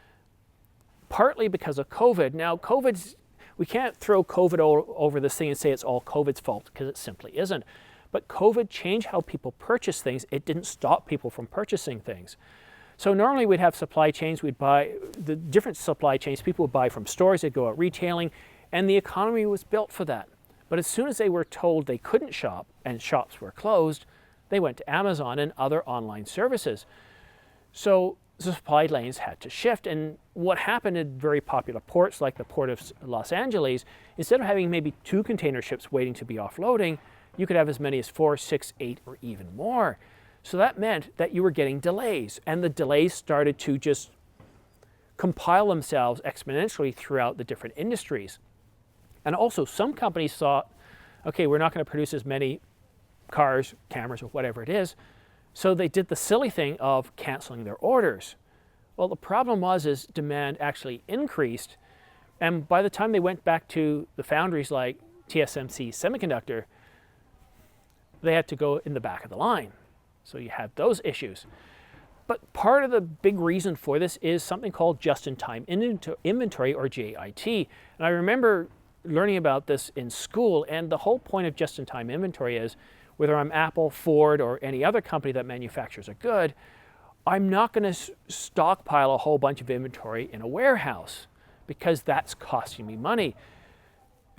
partly because of COVID. Now, we can't throw COVID over this thing and say it's all COVID's fault, because it simply isn't. But COVID changed how people purchase things. It didn't stop people from purchasing things. So normally we'd have supply chains, we'd buy the different supply chains, people would buy from stores, they'd go out retailing, and the economy was built for that. But as soon as they were told they couldn't shop and shops were closed, they went to Amazon and other online services. So the supply lanes had to shift, and what happened in very popular ports like the port of Los Angeles, instead of having maybe 2 container ships waiting to be offloading, you could have as many as 4, 6, 8, or even more. So that meant that you were getting delays, and the delays started to just compile themselves exponentially throughout the different industries. And also some companies thought, okay, we're not going to produce as many cars, cameras, or whatever it is, So they did the silly thing of canceling their orders. Well, the problem was is demand actually increased, and by the time they went back to the foundries like TSMC Semiconductor, they had to go in the back of the line. So you have those issues. But part of the big reason for this is something called just-in-time inventory, or JIT. And I remember learning about this in school, and the whole point of just-in-time inventory is, whether I'm Apple, Ford, or any other company that manufactures a good, I'm not going to stockpile a whole bunch of inventory in a warehouse, because that's costing me money.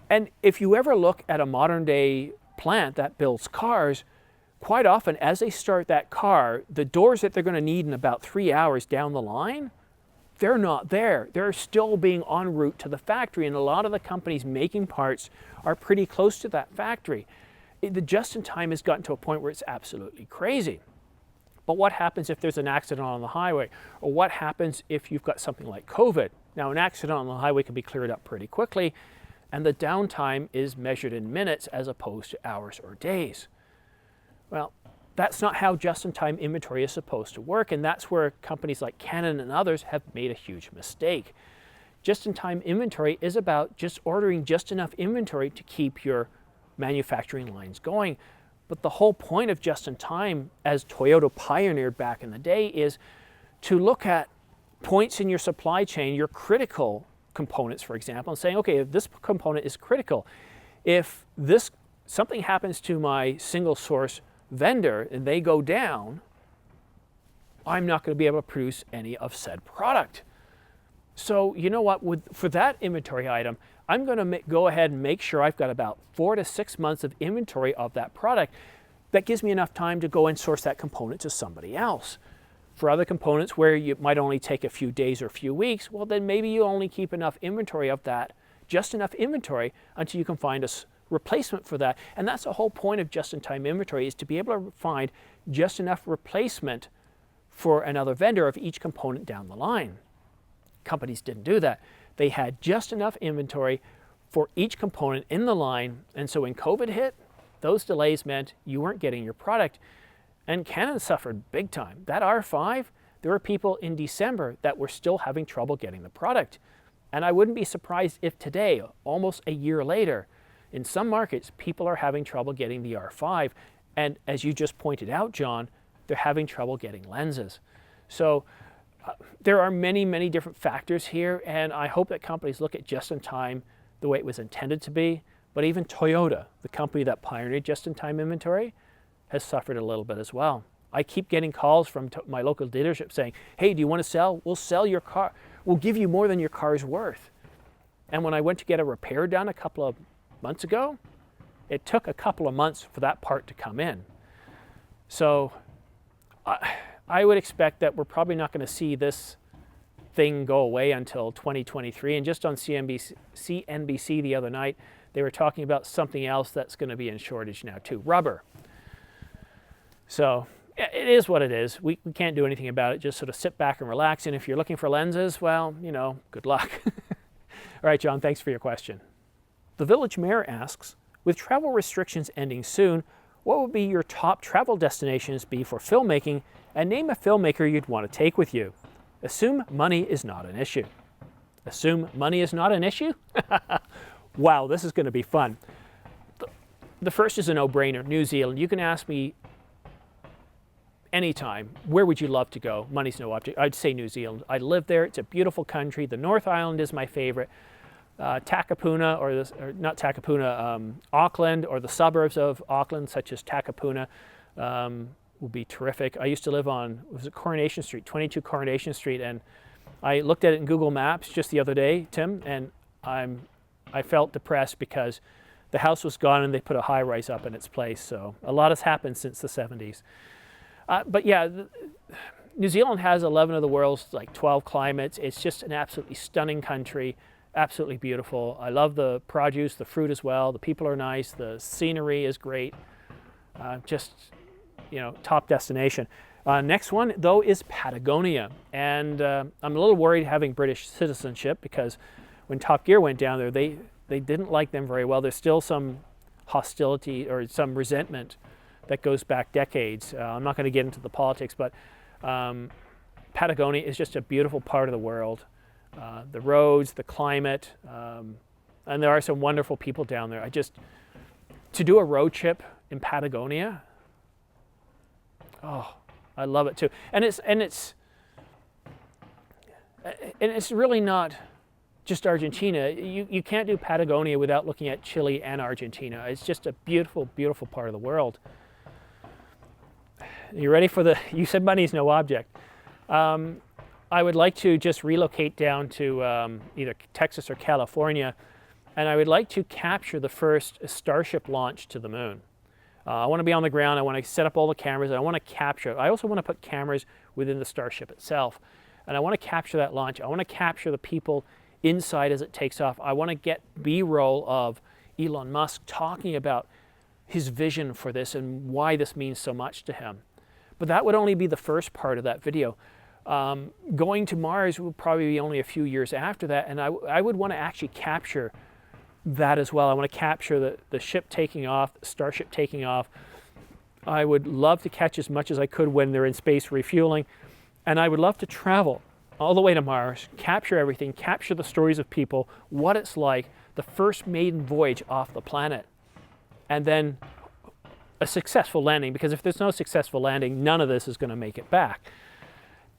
And if you ever look at a modern day plant that builds cars, quite often as they start that car, the doors that they're going to need in about 3 hours down the line, they're not there. They're still being en route to the factory, and a lot of the companies making parts are pretty close to that factory. The just-in-time has gotten to a point where it's absolutely crazy. But what happens if there's an accident on the highway? Or what happens if you've got something like COVID? Now, an accident on the highway can be cleared up pretty quickly, and the downtime is measured in minutes as opposed to hours or days. Well, that's not how just-in-time inventory is supposed to work, and that's where companies like Canon and others have made a huge mistake. Just-in-time inventory is about just ordering just enough inventory to keep your manufacturing lines going. But the whole point of just-in-time, as Toyota pioneered back in the day, is to look at points in your supply chain, your critical components, for example, and saying, okay, if this component is critical, if something happens to my single source vendor and they go down, I'm not going to be able to produce any of said product. So you know what, for that inventory item, I'm going to go ahead and make sure I've got about 4 to 6 months of inventory of that product. That gives me enough time to go and source that component to somebody else. For other components where you might only take a few days or a few weeks, well then maybe you only keep enough inventory of that, just enough inventory until you can find a replacement for that. And that's the whole point of just-in-time inventory, is to be able to find just enough replacement for another vendor of each component down the line. Companies didn't do that. They had just enough inventory for each component in the line, and so when COVID hit, those delays meant you weren't getting your product, and Canon suffered big time. That R5, there were people in December that were still having trouble getting the product, and I wouldn't be surprised if today, almost a year later, in some markets, people are having trouble getting the R5, and as you just pointed out, John, they're having trouble getting lenses. So there are many, many different factors here, and I hope that companies look at just-in-time the way it was intended to be. But even Toyota, the company that pioneered just-in-time inventory, has suffered a little bit as well. I keep getting calls from my local dealership saying, hey, do you want to sell? We'll sell your car. We'll give you more than your car's worth. And when I went to get a repair done a couple of months ago, it took a couple of months for that part to come in. So I would expect that we're probably not going to see this thing go away until 2023. And just on CNBC the other night, they were talking about something else that's going to be in shortage now too, rubber. So it is what it is. We can't do anything about it. Just sort of sit back and relax. And if you're looking for lenses, well, you know, good luck. All right, John, thanks for your question. The Village Mayor asks, with travel restrictions ending soon, what would be your top travel destinations be for filmmaking, and name a filmmaker you'd want to take with you? Assume money is not an issue. Assume money is not an issue? Wow, this is going to be fun. The first is a no-brainer, New Zealand. You can ask me anytime, where would you love to go? Money's no object. I'd say New Zealand. I live there. It's a beautiful country. The North Island is my favorite. Takapuna, not Takapuna, Auckland, or the suburbs of Auckland, such as Takapuna, would be terrific. I used to live on, was it Coronation Street, 22 Coronation Street, and I looked at it in Google Maps just the other day, Tim, and I felt depressed because the house was gone and they put a high-rise up in its place. So a lot has happened since the 70s. But yeah, New Zealand has 11 of the world's 12 climates. It's just an absolutely stunning country, absolutely beautiful. I love the produce, the fruit as well. The people are nice. The scenery is great. Just, you know, top destination. Next one, though, is Patagonia. And I'm a little worried having British citizenship because when Top Gear went down there, they didn't like them very well. There's still some hostility or some resentment that goes back decades. I'm not going to get into the politics, but Patagonia is just a beautiful part of the world. The roads, the climate, and there are some wonderful people down there. To do a road trip in Patagonia, oh, I love it too. And it's really not just Argentina. You can't do Patagonia without looking at Chile and Argentina. It's just a beautiful, beautiful part of the world. You ready for you said money's no object. I would like to just relocate down to either Texas or California, and I would like to capture the first Starship launch to the moon. I want to be on the ground, I want to set up all the cameras, and I want to capture it. I also want to put cameras within the Starship itself, and I want to capture that launch. I want to capture the people inside as it takes off. I want to get B-roll of Elon Musk talking about his vision for this and why this means so much to him. But that would only be the first part of that video. Going to Mars would probably be only a few years after that, and I would want to actually capture that as well. I want to capture the ship taking off, the Starship taking off. I would love to catch as much as I could when they're in space refueling, and I would love to travel all the way to Mars, capture everything, capture the stories of people, what it's like, the first maiden voyage off the planet, and then a successful landing, because if there's no successful landing, none of this is going to make it back.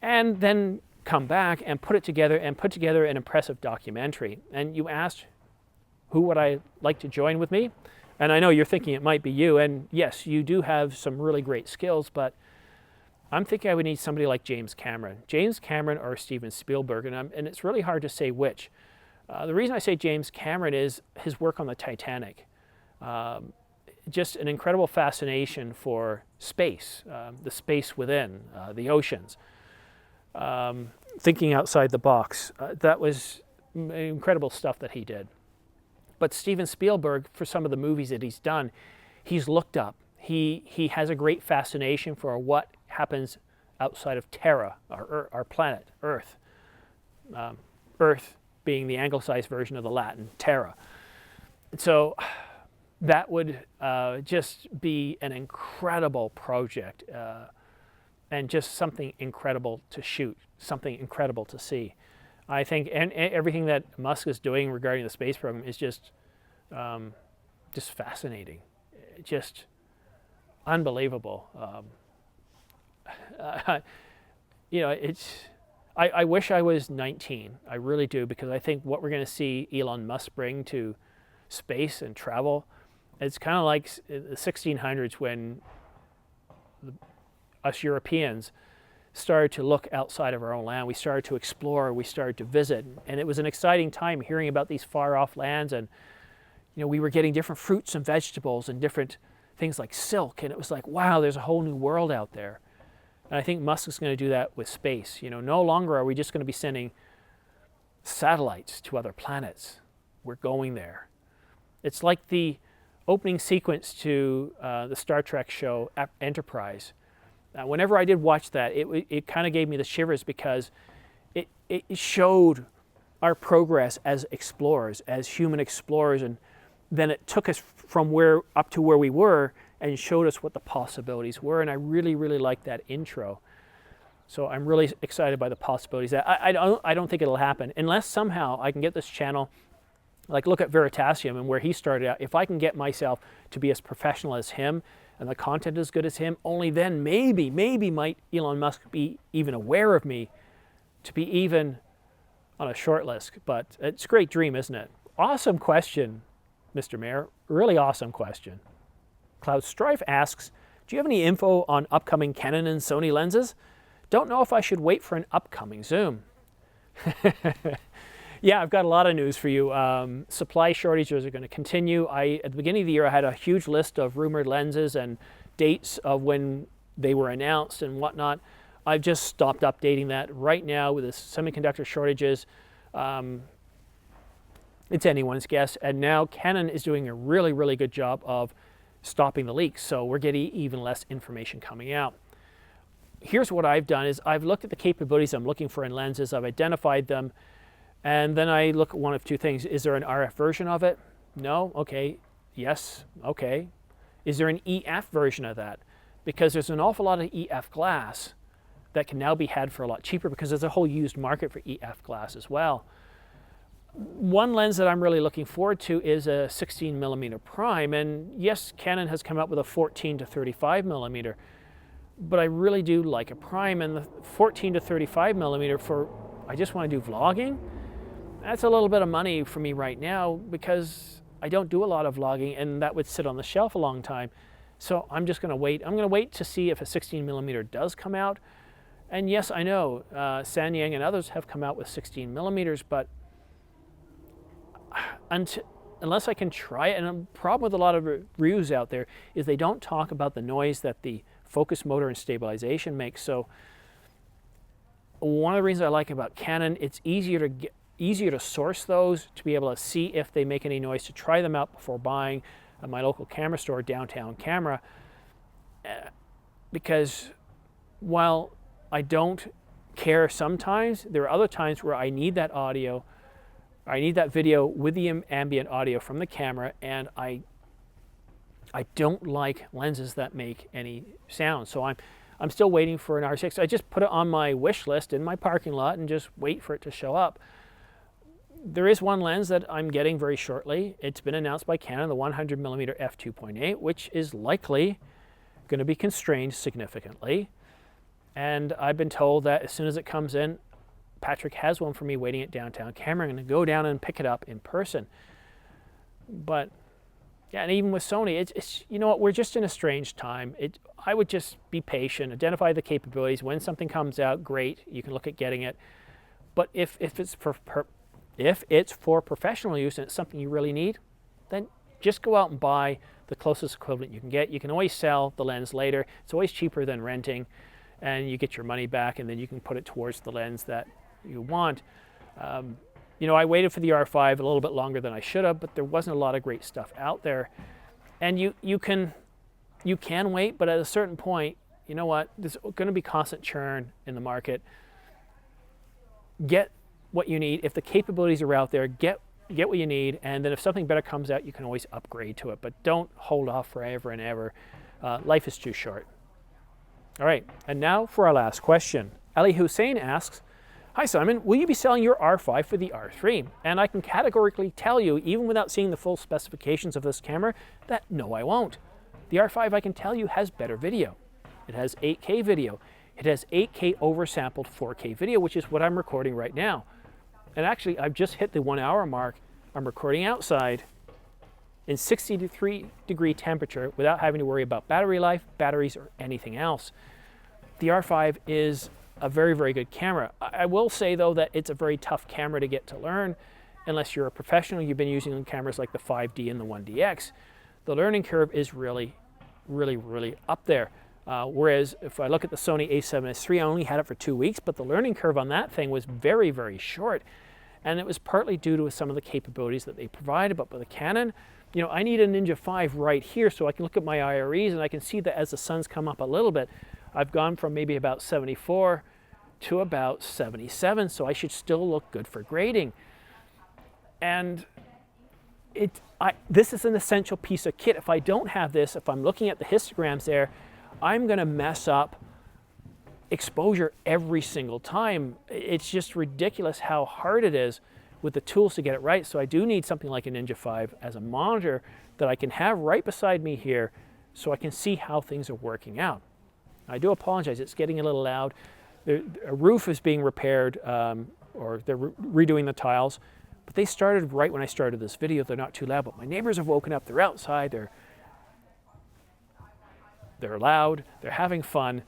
And then come back and put together an impressive documentary. And you asked, who would I like to join with me? And I know you're thinking it might be you, and yes, you do have some really great skills, but I'm thinking I would need somebody like James Cameron. James Cameron or Steven Spielberg, and it's really hard to say which. The reason I say James Cameron is his work on the Titanic. Just an incredible fascination for space, the space within, the oceans. Thinking outside the box. That was incredible stuff that he did. But Steven Spielberg, for some of the movies that he's done, he's looked up. He has a great fascination for what happens outside of Terra, our planet, Earth. Earth being the anglicized version of the Latin, Terra. So that would just be an incredible project. And just something incredible to shoot, something incredible to see. I think and everything that Musk is doing regarding the space program is just fascinating, just unbelievable. You know, I wish I was 19. I really do, because I think what we're going to see Elon Musk bring to space and travel, it's kind of like the 1600s when us Europeans started to look outside of our own land. We started to explore, we started to visit, and it was an exciting time hearing about these far-off lands, and we were getting different fruits and vegetables and different things like silk, and it was like, wow, there's a whole new world out there. And I think Musk is going to do that with space. No longer are we just going to be sending satellites to other planets. We're going there. It's like the opening sequence to the Star Trek show Enterprise. Whenever I did watch that, it kind of gave me the shivers, because it showed our progress as explorers, as human explorers, and then it took us from up to where we were and showed us what the possibilities were, and I really, really like that intro. So I'm really excited by the possibilities. I don't think it'll happen unless somehow I can get this channel, like look at Veritasium and where he started out. If I can get myself to be as professional as him, and the content as good as him, only then maybe might Elon Musk be even aware of me to be even on a short list. But it's a great dream, isn't it? Awesome question, Mr. Mayor. Really awesome question. Cloud Strife asks, do you have any info on upcoming Canon and Sony lenses? Don't know if I should wait for an upcoming zoom. Yeah, I've got a lot of news for you. Supply shortages are going to continue. At the beginning of the year, I had a huge list of rumored lenses and dates of when they were announced and whatnot. I've just stopped updating that. Right now, with the semiconductor shortages, it's anyone's guess. And now Canon is doing a really, really good job of stopping the leaks. So we're getting even less information coming out. Here's what I've done is I've looked at the capabilities I'm looking for in lenses. I've identified them. And then I look at one of two things. Is there an RF version of it? No? Okay. Yes? Okay. Is there an EF version of that? Because there's an awful lot of EF glass that can now be had for a lot cheaper, because there's a whole used market for EF glass as well. One lens that I'm really looking forward to is a 16mm prime, and yes, Canon has come up with a 14 to 35mm, but I really do like a prime, and the 14 to 35mm for, I just want to do vlogging, that's a little bit of money for me right now, because I don't do a lot of vlogging, and that would sit on the shelf a long time. So I'm just going to wait. I'm going to wait to see if a 16mm does come out. And yes, I know Sanyang and others have come out with 16mm, but unless I can try it, and the problem with a lot of reviews out there is they don't talk about the noise that the focus motor and stabilization makes. So one of the reasons I like about Canon, it's easier to source those, to be able to see if they make any noise, to try them out before buying at my local camera store, Downtown Camera, because while I don't care sometimes, there are other times where I need that audio, I need that video with the ambient audio from the camera, and I don't like lenses that make any sound. So I'm still waiting for an R6. I just put it on my wish list in my parking lot and just wait for it to show up. There is one lens that I'm getting very shortly. It's been announced by Canon, the 100mm f2.8, which is likely going to be constrained significantly. And I've been told that as soon as it comes in, Patrick has one for me waiting at Downtown Camera. I'm going to go down and pick it up in person. But yeah, and even with Sony, it's you know what, we're just in a strange time. I would just be patient, identify the capabilities. When something comes out, great, you can look at getting it. But if it's for professional use and it's something you really need, then just go out and buy the closest equivalent you can get. You can always sell the lens later. It's always cheaper than renting, and you get your money back, and then you can put it towards the lens that you want. You know, I waited for the R5 a little bit longer than I should have, but there wasn't a lot of great stuff out there. And you can wait, but at a certain point, you know what, there's going to be constant churn in the market. Get what you need. If the capabilities are out there, get what you need, and then if something better comes out, you can always upgrade to it, but don't hold off forever and ever. Life is too short. All right, and now for our last question. Ali Hussein asks, "Hi Simon, will you be selling your R5 for the R3?" And I can categorically tell you, even without seeing the full specifications of this camera, that no, I won't. The R5, I can tell you, has better video. It has 8K video. It has 8K oversampled 4K video, which is what I'm recording right now. And actually, I've just hit the 1 hour mark. I'm recording outside in 63-degree temperature without having to worry about battery life, batteries, or anything else. The R5 is a very, very good camera. I will say, though, that it's a very tough camera to get to learn unless you're a professional. You've been using cameras like the 5D and the 1DX. The learning curve is really, really, really up there. Whereas if I look at the Sony a7S III, I only had it for 2 weeks, but the learning curve on that thing was very, very short. And it was partly due to some of the capabilities that they provided. But with the Canon, you know, I need a Ninja 5 right here so I can look at my IREs, and I can see that as the sun's come up a little bit, I've gone from maybe about 74 to about 77, so I should still look good for grading. And this is an essential piece of kit. If I don't have this, if I'm looking at the histograms there, I'm going to mess up exposure every single time. It's just ridiculous how hard it is with the tools to get it right. So I do need something like a Ninja 5 as a monitor that I can have right beside me here so I can see how things are working out. I do apologize, it's getting a little loud. A roof is being repaired, or they're redoing the tiles, but they started right when I started this video. They're not too loud, but my neighbors have woken up. They're outside, they're loud, they're having fun,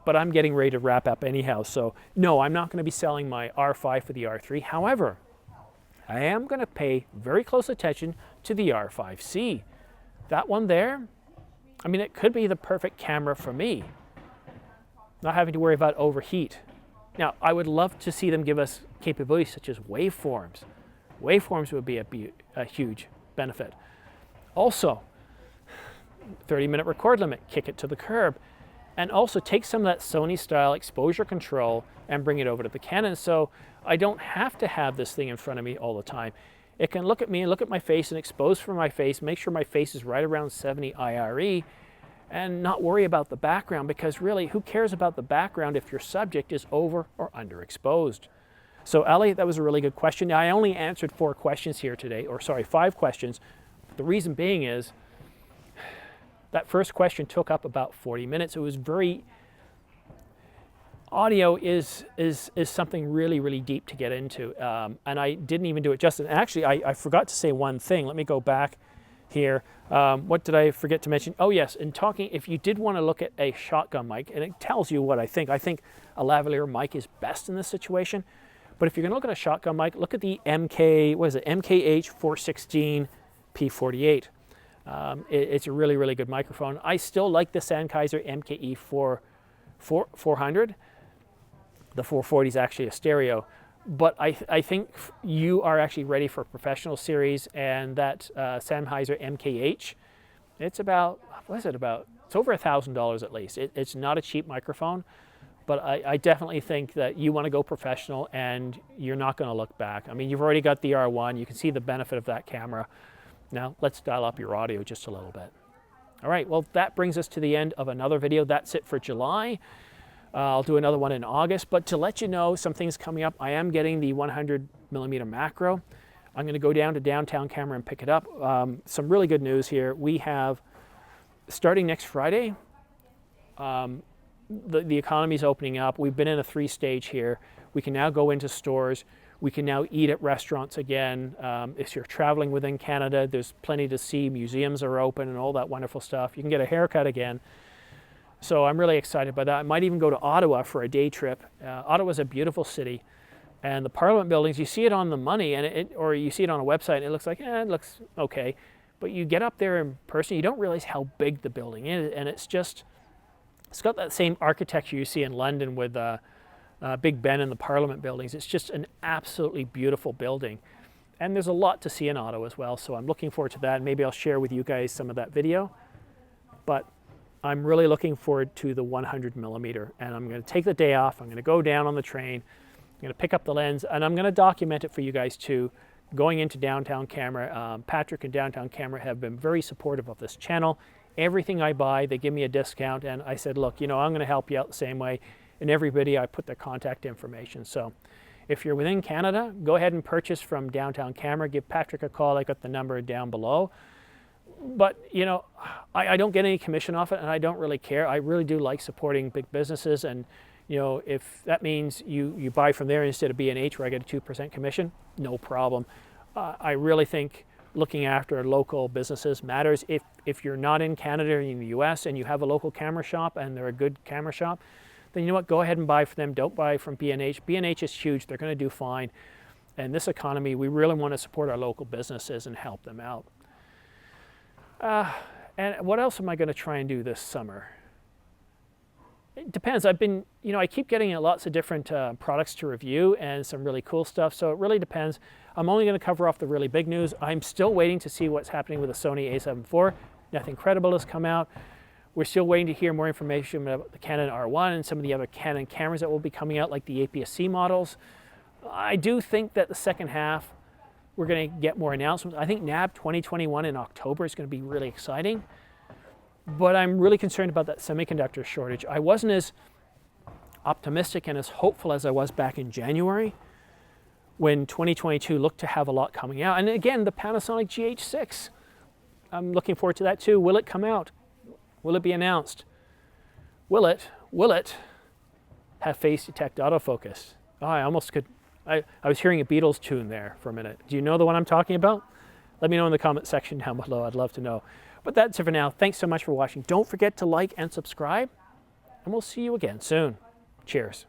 but I'm getting ready to wrap up anyhow. So no, I'm not going to be selling my R5 for the R3. However, I am going to pay very close attention to the R5C. That one there, I mean, it could be the perfect camera for me, not having to worry about overheat. Now, I would love to see them give us capabilities such as waveforms. Waveforms would be a huge benefit. Also, 30-minute record limit, kick it to the curb. And also take some of that Sony style exposure control and bring it over to the Canon, so I don't have to have this thing in front of me all the time. It can look at me and look at my face and expose from my face, make sure my face is right around 70 IRE, and not worry about the background, because really, who cares about the background if your subject is over or underexposed? So Ellie, that was a really good question. Now, I only answered 4 questions here today, or sorry, 5 questions. The reason being is that first question took up about 40 minutes. It was very, audio is something really, really deep to get into. And I didn't even do it justice. Actually, I forgot to say one thing. Let me go back here. What did I forget to mention? Oh yes, in talking, if you did want to look at a shotgun mic, and it tells you what I think a lavalier mic is best in this situation. But if you're going to look at a shotgun mic, look at the MKH 416 P48. It's a really, really good microphone. I still like the Sennheiser MKE 400. The 440 is actually a stereo. But I think you are actually ready for a professional series, and that Sennheiser MKH, it's about, what is it about? It's over $1,000 at least. It's not a cheap microphone. But I definitely think that you want to go professional, and you're not going to look back. I mean, you've already got the R1. You can see the benefit of that camera. Now, let's dial up your audio just a little bit. All right, well, that brings us to the end of another video. That's it for July. I'll do another one in August. But to let you know some things coming up, I am getting the 100mm macro. I'm going to go down to Downtown Camera and pick it up. Some really good news here. We have, starting next Friday, the economy's opening up. We've been in a 3-stage here. We can now go into stores. We can now eat at restaurants again. If you're traveling within Canada, there's plenty to see. Museums are open and all that wonderful stuff. You can get a haircut again. So I'm really excited by that. I might even go to Ottawa for a day trip. Ottawa's a beautiful city. And the Parliament buildings, you see it on the money, and or you see it on a website, and it looks like, it looks okay. But you get up there in person, you don't realize how big the building is. And it's got that same architecture you see in London with Big Ben and the Parliament buildings. It's just an absolutely beautiful building. And there's a lot to see in Ottawa as well, so I'm looking forward to that. And maybe I'll share with you guys some of that video. But I'm really looking forward to the 100mm. And I'm going to take the day off. I'm going to go down on the train. I'm going to pick up the lens, and I'm going to document it for you guys too. Going into Downtown Camera, Patrick and Downtown Camera have been very supportive of this channel. Everything I buy, they give me a discount, and I said, look, I'm going to help you out the same way. In every video, I put their contact information. So if you're within Canada, go ahead and purchase from Downtown Camera. Give Patrick a call. I got the number down below. But, I don't get any commission off it, and I don't really care. I really do like supporting big businesses, and, if that means you buy from there instead of B&H where I get a 2% commission, no problem. I really think looking after local businesses matters. If you're not in Canada or in the US and you have a local camera shop and they're a good camera shop, then you know what, go ahead and buy from them. Don't buy from B&H. B&H is huge. They're going to do fine. And this economy, we really want to support our local businesses and help them out. And what else am I going to try and do this summer? It depends. I keep getting lots of different products to review and some really cool stuff. So it really depends. I'm only going to cover off the really big news. I'm still waiting to see what's happening with the Sony a7 IV. Nothing credible has come out. We're still waiting to hear more information about the Canon R1 and some of the other Canon cameras that will be coming out, like the APS-C models. I do think that the second half, we're going to get more announcements. I think NAB 2021 in October is going to be really exciting. But I'm really concerned about that semiconductor shortage. I wasn't as optimistic and as hopeful as I was back in January when 2022 looked to have a lot coming out. And again, the Panasonic GH6. I'm looking forward to that too. Will it come out? Will it be announced? Will it have face detect autofocus? Oh, I almost could. I was hearing a Beatles tune there for a minute. Do you know the one I'm talking about? Let me know in the comment section down below. I'd love to know. But that's it for now. Thanks so much for watching. Don't forget to like and subscribe, and we'll see you again soon. Cheers.